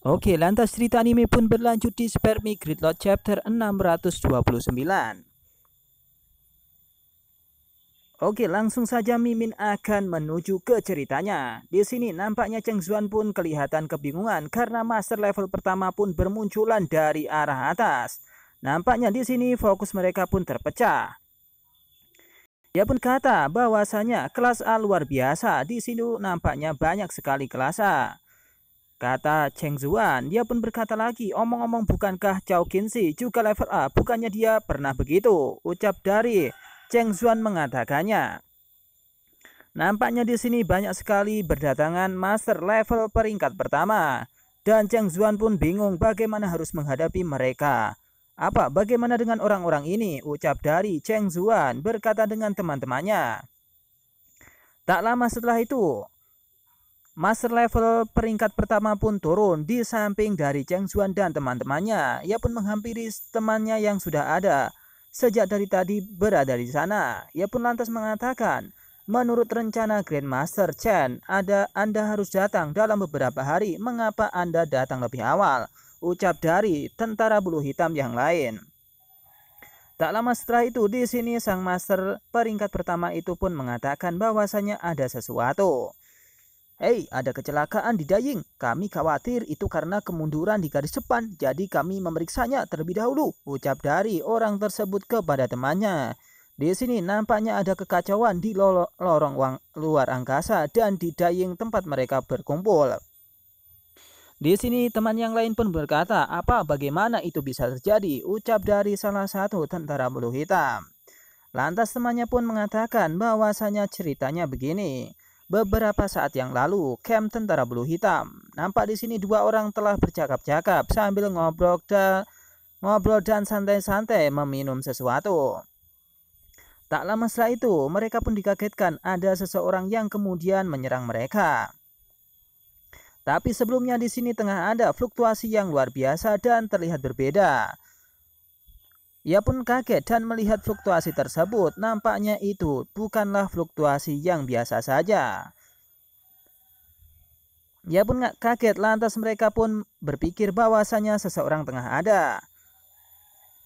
Oke, lantas cerita anime pun berlanjut di Spare Me Gridlock chapter 629. Oke, langsung saja Mimin akan menuju ke ceritanya. Di sini nampaknya Cheng Zuan pun kelihatan kebingungan karena master level pertama pun bermunculan dari arah atas. Nampaknya di sini fokus mereka pun terpecah. Dia pun kata bahwasanya kelas A luar biasa. Di sini nampaknya banyak sekali kelas A. Kata Cheng Zuan, dia pun berkata lagi, omong-omong bukankah Chao Qinzi juga level A? Bukannya dia pernah begitu? Ucap dari Cheng Zuan mengatakannya. Nampaknya di sini banyak sekali berdatangan master level peringkat pertama. Dan Cheng Zuan pun bingung bagaimana harus menghadapi mereka. Bagaimana dengan orang-orang ini? Ucap dari Cheng Zuan berkata dengan teman-temannya. Tak lama setelah itu, master level peringkat pertama pun turun di samping dari Cheng Zuan dan teman-temannya. Ia pun menghampiri temannya yang sudah ada sejak dari tadi berada di sana. Ia pun lantas mengatakan, menurut rencana Grandmaster Chen, Anda harus datang dalam beberapa hari. Mengapa Anda datang lebih awal? Ucap dari tentara bulu hitam yang lain. Tak lama setelah itu, di sini sang master peringkat pertama itu pun mengatakan bahwasanya ada sesuatu. Hei, ada kecelakaan di Daying. Kami khawatir itu karena kemunduran di garis depan, jadi kami memeriksanya terlebih dahulu. Ucap dari orang tersebut kepada temannya. Di sini nampaknya ada kekacauan di lorong luar angkasa dan di Daying tempat mereka berkumpul. Di sini teman yang lain pun berkata, bagaimana itu bisa terjadi? Ucap dari salah satu tentara bulu hitam. Lantas temannya pun mengatakan bahwasanya ceritanya begini. Beberapa saat yang lalu, camp tentara bulu hitam. Nampak di sini dua orang telah bercakap-cakap sambil ngobrol dan santai-santai meminum sesuatu. Tak lama setelah itu, mereka pun dikagetkan ada seseorang yang kemudian menyerang mereka. Tapi sebelumnya di sini tengah ada fluktuasi yang luar biasa dan terlihat berbeda. Ia pun kaget dan melihat fluktuasi tersebut. Nampaknya itu bukanlah fluktuasi yang biasa saja. Ia pun kaget, lantas mereka pun berpikir bahwasanya seseorang tengah ada.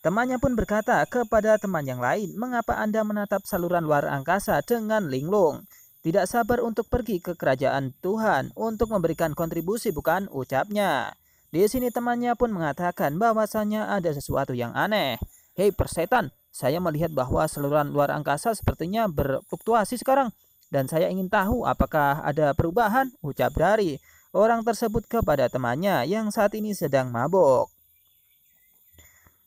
Temannya pun berkata kepada teman yang lain, mengapa Anda menatap saluran luar angkasa dengan linglung? Tidak sabar untuk pergi ke kerajaan Tuhan untuk memberikan kontribusi, bukan? Ucapnya. Di sini temannya pun mengatakan bahwasanya ada sesuatu yang aneh. Hei persetan, saya melihat bahwa saluran luar angkasa sepertinya berfluktuasi sekarang. Dan saya ingin tahu apakah ada perubahan, ucap dari orang tersebut kepada temannya yang saat ini sedang mabuk.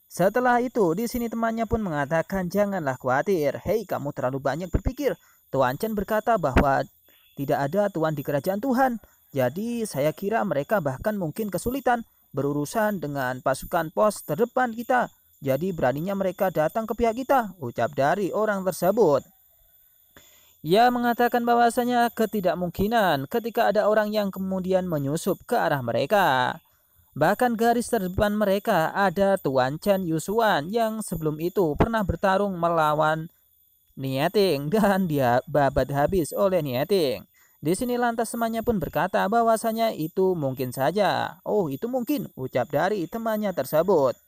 Setelah itu, di sini temannya pun mengatakan, janganlah khawatir. Hei, kamu terlalu banyak berpikir. Tuan Chen berkata bahwa tidak ada tuan di kerajaan Tuhan. Jadi saya kira mereka bahkan mungkin kesulitan berurusan dengan pasukan pos terdepan kita. Jadi beraninya mereka datang ke pihak kita, ucap dari orang tersebut. Ia mengatakan bahwasanya ketidakmungkinan ketika ada orang yang kemudian menyusup ke arah mereka. Bahkan garis terdepan mereka ada Tuan Chen Yusuan yang sebelum itu pernah bertarung melawan Niating dan dia babat habis oleh Niating. Di sini lantas temannya pun berkata bahwasanya itu mungkin saja. Oh, itu mungkin, ucap dari temannya tersebut.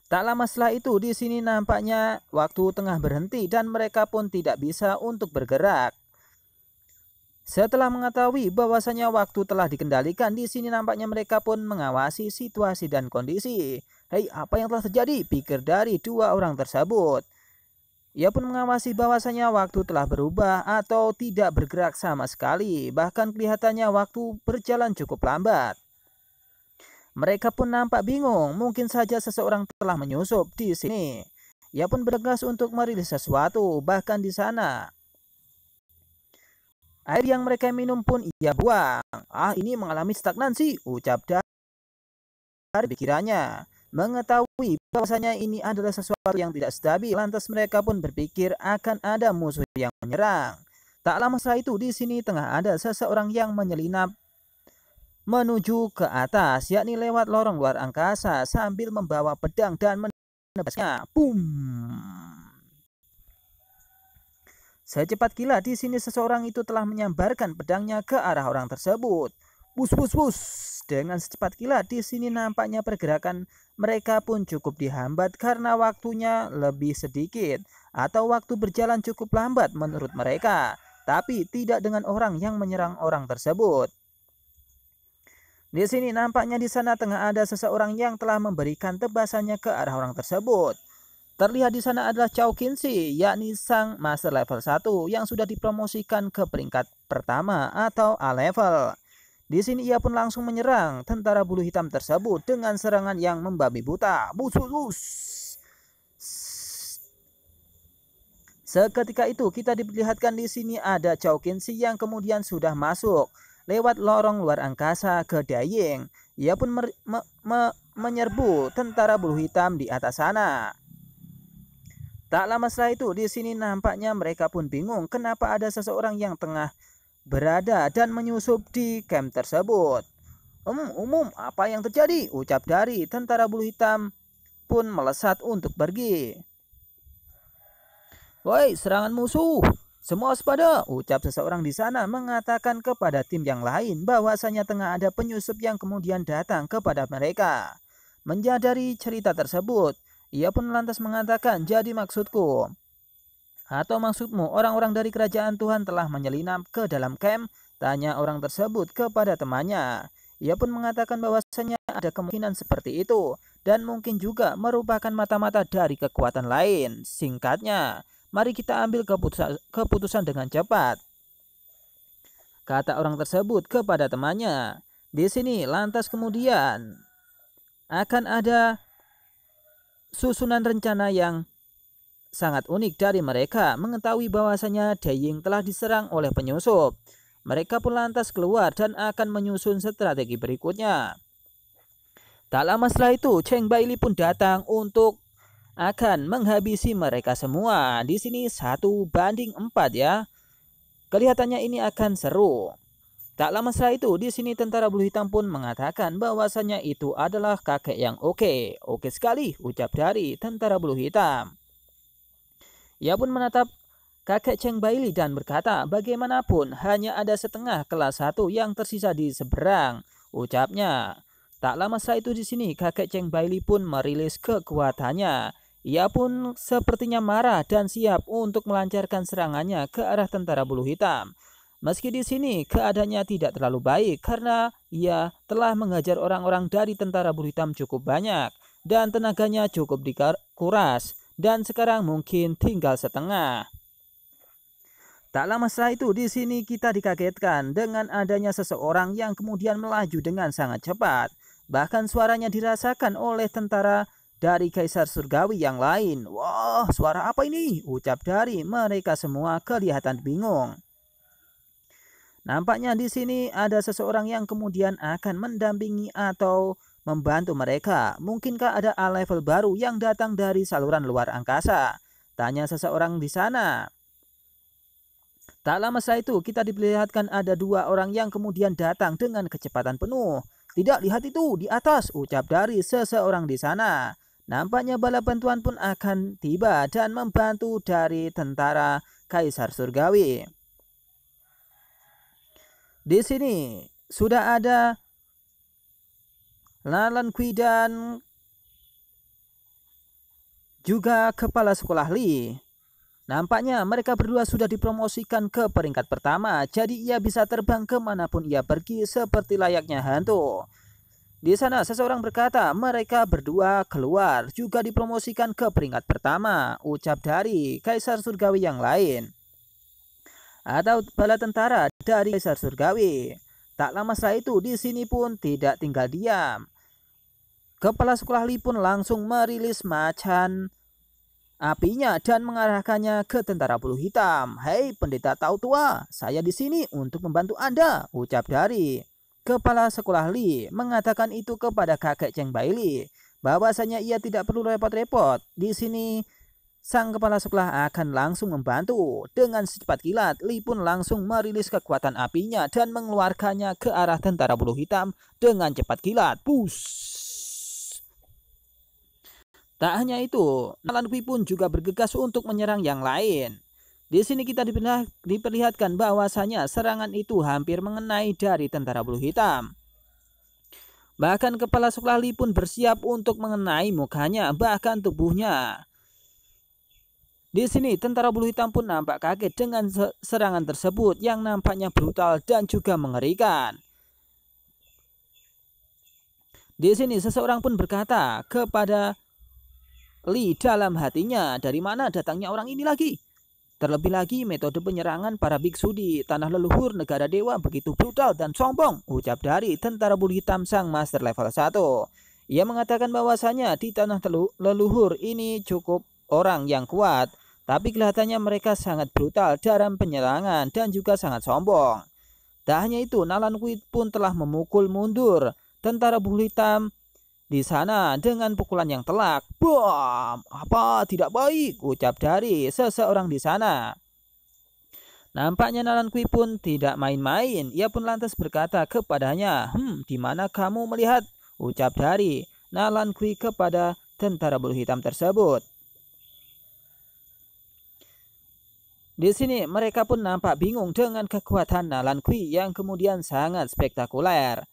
Tak lama setelah itu di sini nampaknya waktu tengah berhenti dan mereka pun tidak bisa untuk bergerak. Setelah mengetahui bahwasanya waktu telah dikendalikan, di sini nampaknya mereka pun mengawasi situasi dan kondisi. Hei, apa yang telah terjadi? Pikir dari dua orang tersebut. Ia pun mengawasi bahwasanya waktu telah berubah atau tidak bergerak sama sekali. Bahkan kelihatannya waktu berjalan cukup lambat. Mereka pun nampak bingung. Mungkin saja seseorang telah menyusup di sini. Ia pun bergegas untuk merilis sesuatu. Bahkan di sana air yang mereka minum pun ia buang. Ini mengalami stagnansi, ucap dari pikirannya. Mengetahui bahwasanya ini adalah sesuatu yang tidak stabil, lantas mereka pun berpikir akan ada musuh yang menyerang. Tak lama setelah itu di sini tengah ada seseorang yang menyelinap menuju ke atas, yakni lewat lorong luar angkasa sambil membawa pedang dan menebasnya. Boom! Secepat kilat di sini seseorang itu telah menyambarkan pedangnya ke arah orang tersebut. Bus bus bus. dengan secepat kilat. Di sini nampaknya pergerakan mereka pun cukup dihambat karena waktunya lebih sedikit atau waktu berjalan cukup lambat menurut mereka, tapi tidak dengan orang yang menyerang orang tersebut. Di sini nampaknya di sana tengah ada seseorang yang telah memberikan tebasannya ke arah orang tersebut. Terlihat di sana adalah Chow Kinsi, yakni sang Master level 1 yang sudah dipromosikan ke peringkat pertama atau A level. Di sini ia pun langsung menyerang tentara bulu hitam tersebut dengan serangan yang membabi buta. Seketika itu kita diperlihatkan di sini ada Chow Kinsi yang kemudian sudah masuk lewat lorong luar angkasa ke Daying. Ia pun menyerbu tentara bulu hitam di atas sana. Tak lama setelah itu di sini nampaknya mereka pun bingung kenapa ada seseorang yang tengah berada dan menyusup di camp tersebut. Umum, apa yang terjadi? Ucap dari tentara bulu hitam pun melesat untuk pergi. Woi, serangan musuh! Semua waspada, ucap seseorang di sana mengatakan kepada tim yang lain bahwasanya tengah ada penyusup yang kemudian datang kepada mereka. Menyadari cerita tersebut, ia pun lantas mengatakan, jadi maksudku atau maksudmu orang-orang dari kerajaan Tuhan telah menyelinap ke dalam camp? Tanya orang tersebut kepada temannya. Ia pun mengatakan bahwasanya ada kemungkinan seperti itu dan mungkin juga merupakan mata-mata dari kekuatan lain. Singkatnya, mari kita ambil keputusan dengan cepat, kata orang tersebut kepada temannya. Di sini lantas kemudian akan ada susunan rencana yang sangat unik dari mereka mengetahui bahwasanya Daying telah diserang oleh penyusup. Mereka pun lantas keluar dan akan menyusun strategi berikutnya. Tak lama setelah itu Cheng Bailey pun datang untuk akan menghabisi mereka semua. Di sini 1-4 ya. Kelihatannya ini akan seru. Tak lama setelah itu di sini tentara bulu hitam pun mengatakan bahwasanya itu adalah kakek yang oke. Oke sekali, ucap dari tentara bulu hitam. Ia pun menatap kakek Cheng Bailey dan berkata, bagaimanapun hanya ada setengah kelas 1 yang tersisa di seberang, ucapnya. Tak lama setelah itu di sini kakek Cheng Bailey pun merilis kekuatannya. Ia pun sepertinya marah dan siap untuk melancarkan serangannya ke arah tentara bulu hitam. Meski di sini keadaannya tidak terlalu baik karena ia telah menghajar orang-orang dari tentara bulu hitam cukup banyak dan tenaganya cukup dikuras dan sekarang mungkin tinggal setengah. Tak lama setelah itu di sini kita dikagetkan dengan adanya seseorang yang kemudian melaju dengan sangat cepat. Bahkan suaranya dirasakan oleh tentara dari Kaisar Surgawi yang lain. Wah, suara apa ini? Ucap dari mereka semua kelihatan bingung. Nampaknya di sini ada seseorang yang kemudian akan mendampingi atau membantu mereka. Mungkinkah ada A level baru yang datang dari saluran luar angkasa? Tanya seseorang di sana. Tak lama setelah itu kita diperlihatkan ada 2 orang yang kemudian datang dengan kecepatan penuh. Tidak, lihat itu di atas, ucap dari seseorang di sana. Nampaknya bala bantuan pun akan tiba dan membantu dari tentara Kaisar Surgawi. Di sini sudah ada Lan Kui dan juga kepala sekolah Li. Nampaknya mereka berdua sudah dipromosikan ke peringkat pertama, jadi ia bisa terbang kemanapun ia pergi seperti layaknya hantu. Di sana seseorang berkata mereka berdua keluar juga dipromosikan ke peringkat pertama, ucap dari Kaisar Surgawi yang lain. Atau bala tentara dari Kaisar Surgawi. Tak lama setelah itu di sini pun tidak tinggal diam. Kepala sekolah Li pun langsung merilis macan apinya dan mengarahkannya ke tentara bulu hitam. Hei pendeta tahu tua, saya di sini untuk membantu Anda, ucap dari kepala sekolah Li mengatakan itu kepada kakek Cheng Bailey bahwasanya ia tidak perlu repot-repot. Di sini sang kepala sekolah akan langsung membantu. Dengan secepat kilat, Li pun langsung merilis kekuatan apinya dan mengeluarkannya ke arah tentara bulu hitam dengan cepat kilat. Push. Tak hanya itu, Lan Kui pun juga bergegas untuk menyerang yang lain. Di sini kita diperlihatkan bahwasanya serangan itu hampir mengenai dari tentara bulu hitam. Bahkan kepala sekolah Li pun bersiap untuk mengenai mukanya, bahkan tubuhnya. Di sini tentara bulu hitam pun nampak kaget dengan serangan tersebut yang nampaknya brutal dan juga mengerikan. Di sini seseorang pun berkata kepada Li dalam hatinya, dari mana datangnya orang ini lagi? Terlebih lagi metode penyerangan para biksu di tanah leluhur negara dewa begitu brutal dan sombong, ucap dari tentara bulu hitam sang master level 1. Ia mengatakan bahwasanya di tanah leluhur ini cukup orang yang kuat, tapi kelihatannya mereka sangat brutal dalam penyerangan dan juga sangat sombong. Tak hanya itu, Nalan Kui pun telah memukul mundur tentara bulu hitam di sana dengan pukulan yang telak. Bam! Apa tidak baik? Ucap dari seseorang di sana. Nampaknya Nalan Kui pun tidak main-main. Ia pun lantas berkata kepadanya, di mana kamu melihat? Ucap dari Nalan Kui kepada tentara bulu hitam tersebut. Di sini mereka pun nampak bingung dengan kekuatan Nalan Kui yang kemudian sangat spektakuler.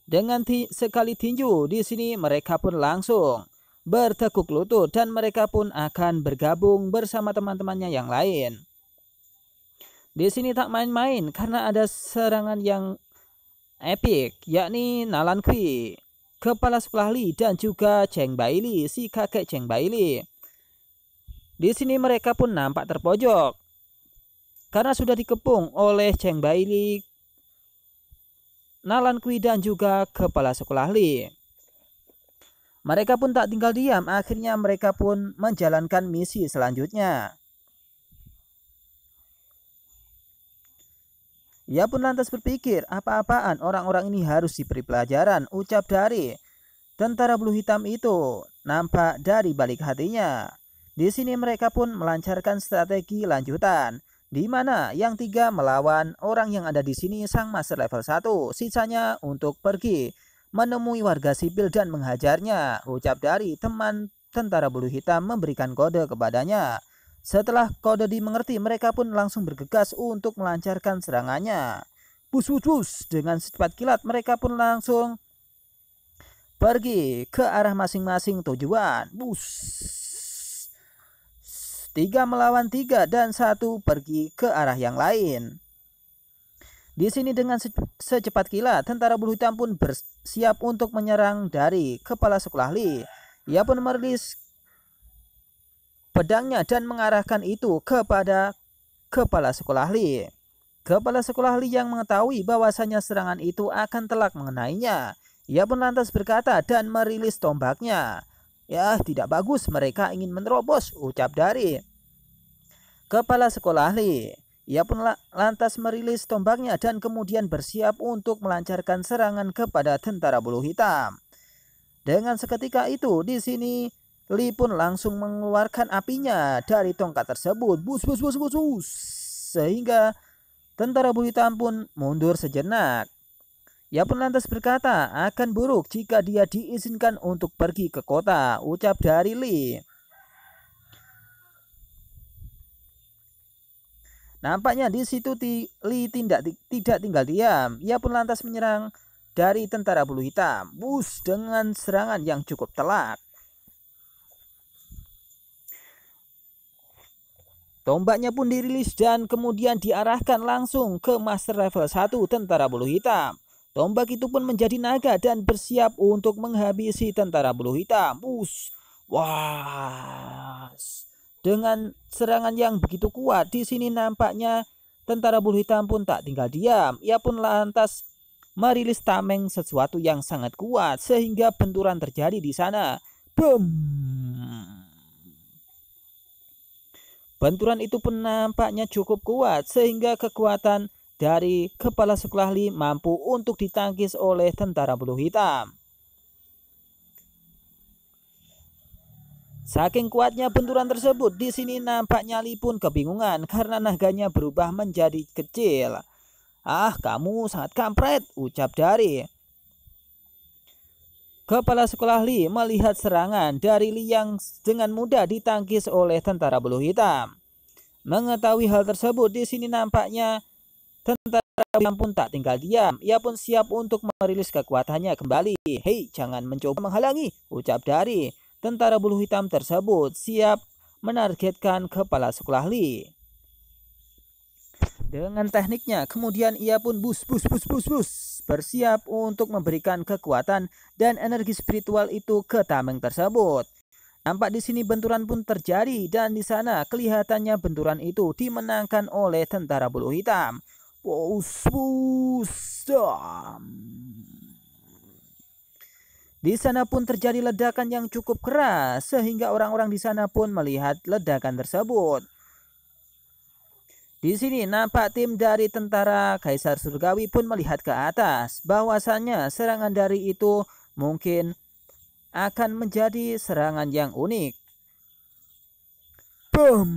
Dengan sekali tinju di sini mereka pun langsung bertekuk lutut dan mereka pun akan bergabung bersama teman-temannya yang lain. Di sini tak main-main karena ada serangan yang epik, yakni Nalan Kui, kepala sekolah Li dan juga Cheng Baili, si kakek Cheng Baili. Di sini mereka pun nampak terpojok karena sudah dikepung oleh Cheng Baili, Nalan Kui dan juga kepala sekolah Li. Mereka pun tak tinggal diam, akhirnya mereka pun menjalankan misi selanjutnya. Ia pun lantas berpikir, apa-apaan orang-orang ini harus diberi pelajaran, ucap dari tentara bulu hitam itu nampak dari balik hatinya. Di sini mereka pun melancarkan strategi lanjutan, di mana yang 3 melawan orang yang ada di sini sang master level 1, sisanya untuk pergi menemui warga sipil dan menghajarnya, ucap dari teman tentara bulu hitam memberikan kode kepadanya. Setelah kode dimengerti, mereka pun langsung bergegas untuk melancarkan serangannya. Bus bus bus, dengan secepat kilat mereka pun langsung pergi ke arah masing-masing tujuan. Bus 3 melawan 3 dan 1 pergi ke arah yang lain. Di sini dengan secepat kilat tentara bulu hitam pun bersiap untuk menyerang dari kepala sekolah Li. Ia pun merilis pedangnya dan mengarahkan itu kepada kepala sekolah Li. Kepala sekolah Li yang mengetahui bahwasanya serangan itu akan telak mengenainya. Ia pun lantas berkata dan merilis tombaknya. Ya, tidak bagus, mereka ingin menerobos, ucap dari kepala sekolah Li. Ia pun lantas merilis tombaknya dan kemudian bersiap untuk melancarkan serangan kepada tentara bulu hitam. Dengan seketika itu, di sini Li pun langsung mengeluarkan apinya dari tongkat tersebut, bus bus bus bus bus, sehingga tentara bulu hitam pun mundur sejenak. Ia pun lantas berkata, akan buruk jika dia diizinkan untuk pergi ke kota, ucap dari Li. Nampaknya di situ Li tidak tinggal diam. Ia pun lantas menyerang dari tentara bulu hitam, bus, dengan serangan yang cukup telak. Tombaknya pun dirilis dan kemudian diarahkan langsung ke master level 1 tentara bulu hitam. Tombak itu pun menjadi naga dan bersiap untuk menghabisi tentara bulu hitam. Bus. Wah. Dengan serangan yang begitu kuat, di sini nampaknya tentara bulu hitam pun tak tinggal diam. Ia pun lantas merilis tameng sesuatu yang sangat kuat sehingga benturan terjadi di sana. Boom. Benturan itu pun nampaknya cukup kuat sehingga kekuatan dari kepala sekolah Li mampu untuk ditangkis oleh tentara bulu hitam. Saking kuatnya benturan tersebut, di sini nampaknya Li pun kebingungan karena naganya berubah menjadi kecil. Ah, kamu sangat kampret, ucap dari kepala sekolah Li melihat serangan dari Li yang dengan mudah ditangkis oleh tentara bulu hitam. Mengetahui hal tersebut, di sini nampaknya tentara William pun tak tinggal diam. Ia pun siap untuk merilis kekuatannya kembali. "Hei, jangan mencoba menghalangi," ucap dari tentara bulu hitam tersebut, siap menargetkan kepala sekolah Lee. Dengan tekniknya, kemudian ia pun bus, bersiap untuk memberikan kekuatan dan energi spiritual itu ke tameng tersebut. Nampak di sini benturan pun terjadi dan di sana kelihatannya benturan itu dimenangkan oleh tentara bulu hitam. Di sana pun terjadi ledakan yang cukup keras sehingga orang-orang di sana pun melihat ledakan tersebut. Di sini nampak tim dari tentara Kaisar Surgawi pun melihat ke atas bahwasannya serangan dari itu mungkin akan menjadi serangan yang unik. Boom!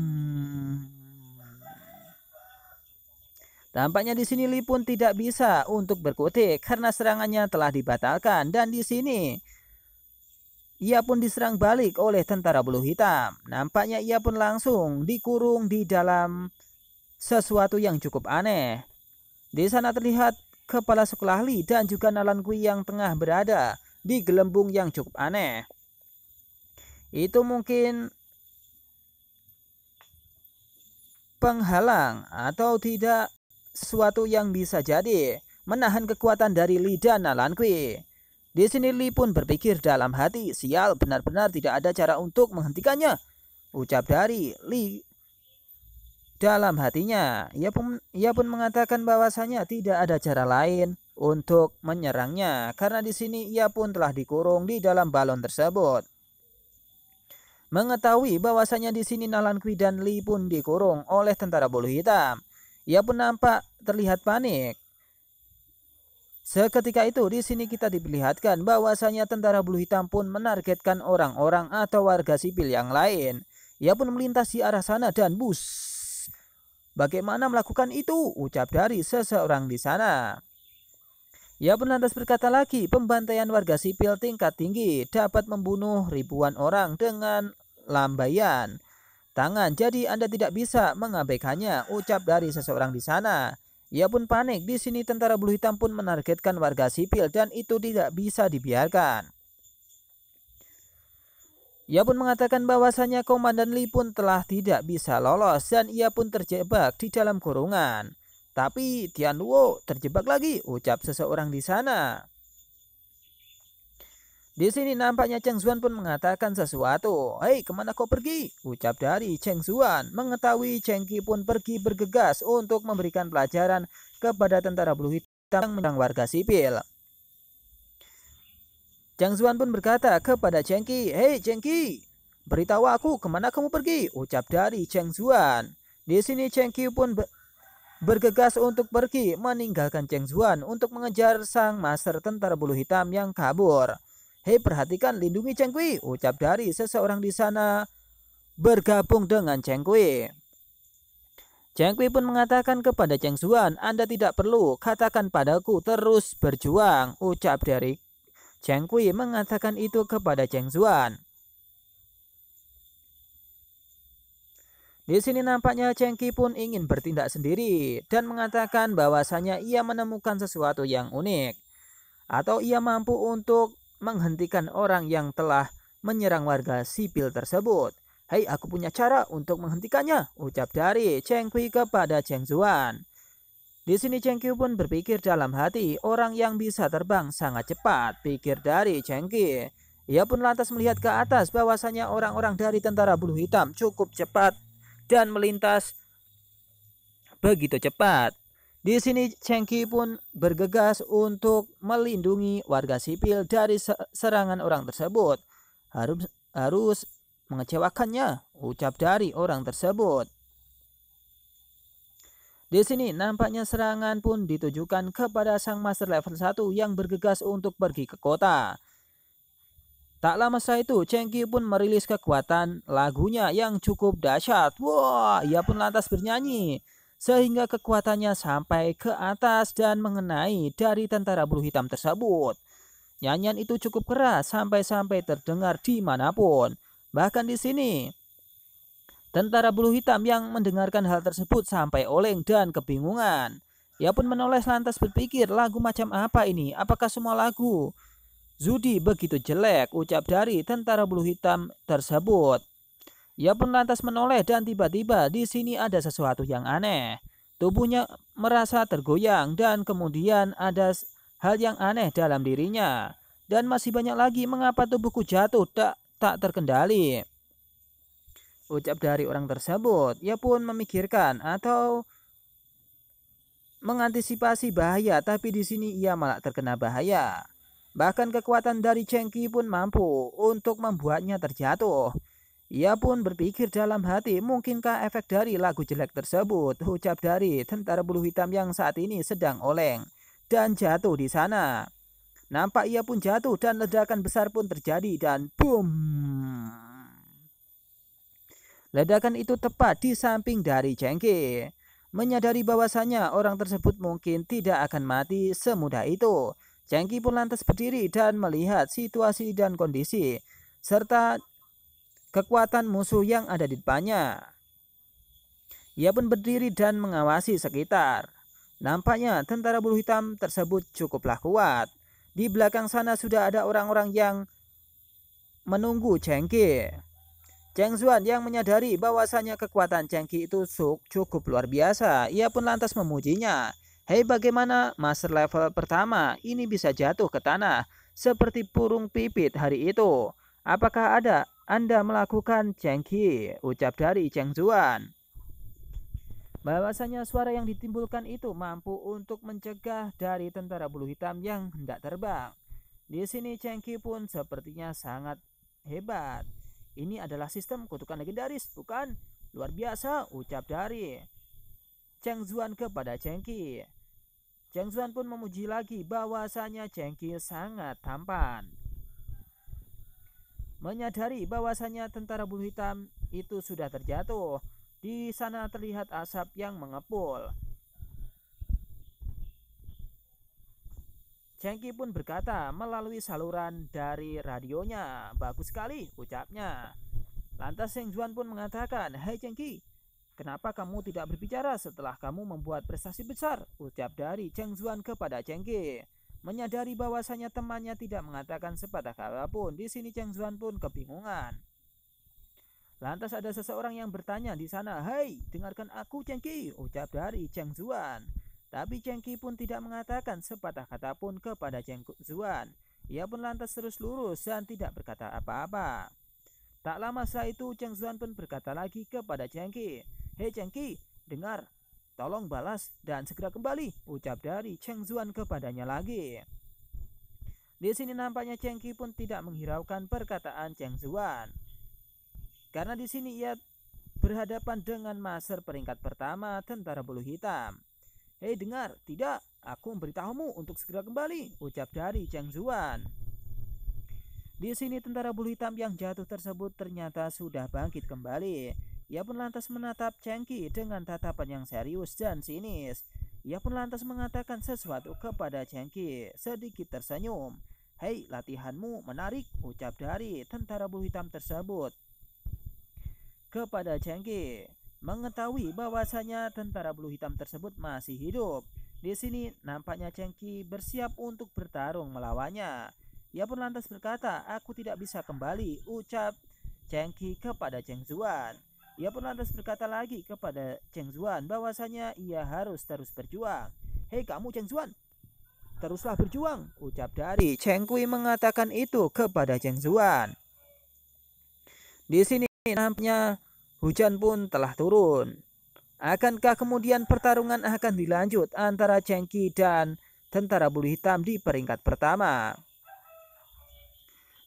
Tampaknya di sini Lee pun tidak bisa untuk berkutik karena serangannya telah dibatalkan dan di sini ia pun diserang balik oleh tentara bulu hitam. Nampaknya ia pun langsung dikurung di dalam sesuatu yang cukup aneh. Di sana terlihat kepala sekolah Lee dan juga Nalan Kui yang tengah berada di gelembung yang cukup aneh. Itu mungkin penghalang atau tidak sesuatu yang bisa jadi menahan kekuatan dari Lee dan Nalan Kui. Di sini Lee pun berpikir dalam hati, "Sial, benar-benar tidak ada cara untuk menghentikannya," ucap dari Lee dalam hatinya. Ia pun mengatakan bahwasanya tidak ada cara lain untuk menyerangnya karena di sini ia pun telah dikurung di dalam balon tersebut. Mengetahui bahwasanya di sini Nalan Kui dan Lee pun dikurung oleh tentara bulu hitam, ia pun nampak terlihat panik. Seketika itu di sini kita diperlihatkan bahwasanya tentara bulu hitam pun menargetkan orang-orang atau warga sipil yang lain. Ia pun melintasi arah sana dan bus. "Bagaimana melakukan itu?" ucap dari seseorang di sana. Ia pun lantas berkata lagi, "Pembantaian warga sipil tingkat tinggi dapat membunuh ribuan orang dengan lambaian tangan, jadi Anda tidak bisa mengabaikannya," ucap dari seseorang di sana. Ia pun panik. Di sini tentara bulu hitam pun menargetkan warga sipil dan itu tidak bisa dibiarkan. Ia pun mengatakan bahwasanya Komandan Lee pun telah tidak bisa lolos dan ia pun terjebak di dalam kurungan. "Tapi Tian Luo terjebak lagi," ucap seseorang di sana. Di sini nampaknya Cheng Zuan pun mengatakan sesuatu. "Hei, kemana kau pergi?" ucap dari Cheng Zuan. Mengetahui Cheng Qi pun pergi bergegas untuk memberikan pelajaran kepada tentara bulu hitam yang menyerang warga sipil. Cheng Zuan pun berkata kepada Cheng Qi, "Hei Cheng Qi, beritahu aku kemana kamu pergi?" ucap dari Cheng Zuan. Di sini Cheng Qi pun bergegas untuk pergi meninggalkan Cheng Zuan untuk mengejar sang master tentara bulu hitam yang kabur. "Hei, perhatikan, lindungi Cheng Qi," ucap dari seseorang di sana bergabung dengan Cheng Qi. Cheng Qi pun mengatakan kepada Cheng Zuan, "Anda tidak perlu katakan padaku, terus berjuang," ucap dari Cheng Qi mengatakan itu kepada Cheng Zuan. Di sini nampaknya Cheng Qi pun ingin bertindak sendiri dan mengatakan bahwasanya ia menemukan sesuatu yang unik atau ia mampu untuk menghentikan orang yang telah menyerang warga sipil tersebut. "Hei, aku punya cara untuk menghentikannya," ucap dari Cheng Qi kepada Cheng Zuan. Di sini Cheng Qi pun berpikir dalam hati, "Orang yang bisa terbang sangat cepat," pikir dari Cheng Qi. Ia pun lantas melihat ke atas bahwasanya orang-orang dari tentara bulu hitam cukup cepat dan melintas begitu cepat. Di sini Cheng Qi pun bergegas untuk melindungi warga sipil dari serangan orang tersebut. Harus mengecewakannya," ucap dari orang tersebut. Di sini nampaknya serangan pun ditujukan kepada sang master level 1 yang bergegas untuk pergi ke kota. Tak lama setelah itu Cheng Qi pun merilis kekuatan lagunya yang cukup dahsyat. Wah, ia pun lantas bernyanyi sehingga kekuatannya sampai ke atas dan mengenai dari tentara bulu hitam tersebut. Nyanyian itu cukup keras sampai-sampai terdengar dimanapun. Bahkan di sini, tentara bulu hitam yang mendengarkan hal tersebut sampai oleng dan kebingungan. Ia pun menoleh lantas berpikir, lagu macam apa ini? Apakah semua lagu Zudi begitu jelek? Ucap dari tentara bulu hitam tersebut. Ia pun lantas menoleh dan tiba-tiba di sini ada sesuatu yang aneh. Tubuhnya merasa tergoyang dan kemudian ada hal yang aneh dalam dirinya. Dan masih banyak lagi mengapa tubuhku jatuh tak terkendali. Ucap dari orang tersebut. Ia pun memikirkan atau mengantisipasi bahaya, tapi di sini ia malah terkena bahaya. Bahkan kekuatan dari Chengki pun mampu untuk membuatnya terjatuh. Ia pun berpikir dalam hati, mungkinkah efek dari lagu jelek tersebut? Ucap dari tentara bulu hitam yang saat ini sedang oleng dan jatuh di sana. Nampak ia pun jatuh dan ledakan besar pun terjadi dan boom. Ledakan itu tepat di samping dari Chengki. Menyadari bahwasanya orang tersebut mungkin tidak akan mati semudah itu, Chengki pun lantas berdiri dan melihat situasi dan kondisi, serta kekuatan musuh yang ada di depannya. Ia pun berdiri dan mengawasi sekitar. Nampaknya tentara bulu hitam tersebut cukuplah kuat. Di belakang sana sudah ada orang-orang yang menunggu Chengki. Cheng Zuan yang menyadari bahwasanya kekuatan Chengki itu cukup luar biasa. Ia pun lantas memujinya. Hei, bagaimana master level pertama ini bisa jatuh ke tanah seperti burung pipit hari itu? Apakah Anda melakukan Chengki? Ucap dari Cheng Zuan. Bahwasanya suara yang ditimbulkan itu mampu untuk mencegah dari tentara bulu hitam yang hendak terbang. Di sini Chengki pun sepertinya sangat hebat. Ini adalah sistem kutukan legendaris, bukan? Luar biasa, ucap dari Cheng Zuan kepada Chengki. Cheng Zuan pun memuji lagi bahwasanya Chengki sangat tampan. Menyadari bahwasanya tentara bulu hitam itu sudah terjatuh. Di sana terlihat asap yang mengepul. Chengki pun berkata melalui saluran dari radionya. Bagus sekali, ucapnya. Lantas Cheng Zuan pun mengatakan, "Hei Chengki, kenapa kamu tidak berbicara setelah kamu membuat prestasi besar?" Ucap dari Cheng Zuan kepada Chengki. Menyadari bahwasanya temannya tidak mengatakan sepatah kata pun, di sini Cheng Zuan pun kebingungan. Lantas ada seseorang yang bertanya di sana, "Hei, dengarkan aku Chengki," ucap dari Cheng Zuan. Tapi Chengki pun tidak mengatakan sepatah kata pun kepada Cheng Zuan. Ia pun lantas terus lurus dan tidak berkata apa-apa. Tak lama setelah itu Cheng Zuan pun berkata lagi kepada Chengki, "Hei Chengki, dengar, tolong balas dan segera kembali," ucap dari Cheng Zuan kepadanya lagi. Di sini nampaknya Chengki pun tidak menghiraukan perkataan Cheng Zuan. Karena di sini ia berhadapan dengan master peringkat pertama tentara bulu hitam. "Hei dengar, tidak, aku memberitahumu untuk segera kembali," ucap dari Cheng Zuan. Di sini tentara bulu hitam yang jatuh tersebut ternyata sudah bangkit kembali. Ia pun lantas menatap Chengki dengan tatapan yang serius dan sinis. Ia pun lantas mengatakan sesuatu kepada Chengki, sedikit tersenyum. "Hei, latihanmu menarik," ucap dari tentara bulu hitam tersebut kepada Chengki. Mengetahui bahwasanya tentara bulu hitam tersebut masih hidup. Di sini nampaknya Chengki bersiap untuk bertarung melawannya. Ia pun lantas berkata, "Aku tidak bisa kembali," ucap Chengki kepada Cheng Zuan. Ia pun lantas berkata lagi kepada Cheng Zuan bahwasanya ia harus terus berjuang. "Hei kamu Cheng Zuan, teruslah berjuang," ucap dari Chengki mengatakan itu kepada Cheng Zuan. Di sini nampaknya hujan pun telah turun. Akankah kemudian pertarungan akan dilanjut antara Chengki dan tentara bulu hitam di peringkat pertama?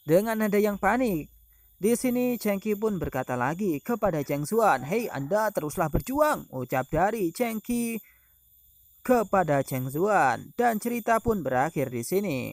Dengan nada yang panik, di sini Chengki pun berkata lagi kepada Cheng Zuan, "Hei Anda teruslah berjuang," ucap dari Chengki kepada Cheng Zuan. Dan cerita pun berakhir di sini.